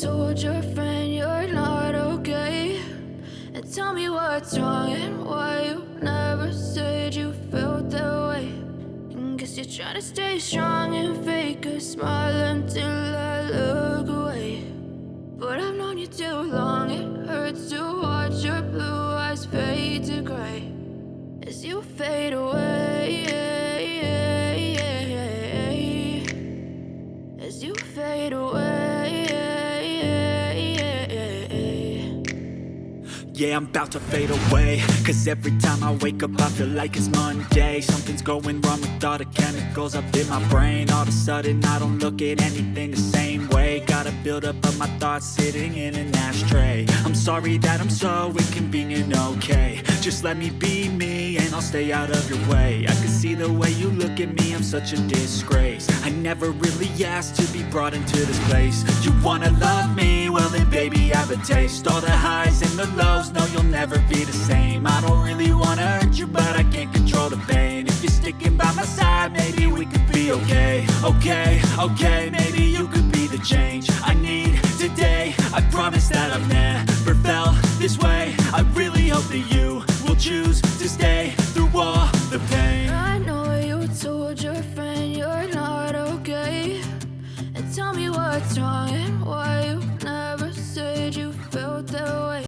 told your friend you're not okay? And tell me what's wrong and why you never said you felt that way. And guess you're trying to stay strong and fake a smile until I look away. But I've known you too long, it hurts to watch your blue eyes fade to gray as you fade away, as you fade away. Yeah, I'm about to fade away, cause every time I wake up I feel like it's Monday. Something's going wrong with all the chemicals up in my brain. All of a sudden I don't look at anything the same way. Got a buildup of my thoughts sitting in an ashtray. I'm sorry that I'm so inconvenient, okay? Just let me be me and I'll stay out of your way. I can see the way you look at me, I'm such a disgrace. I never really asked to be brought into this place. You wanna love me? Well then baby, have a taste. All the highs and the lows, no, you'll never be the same. I don't really wanna hurt you, but I can't control the pain. If you're sticking by my side, maybe we could be okay. Okay, maybe you could be the change I need today. I promise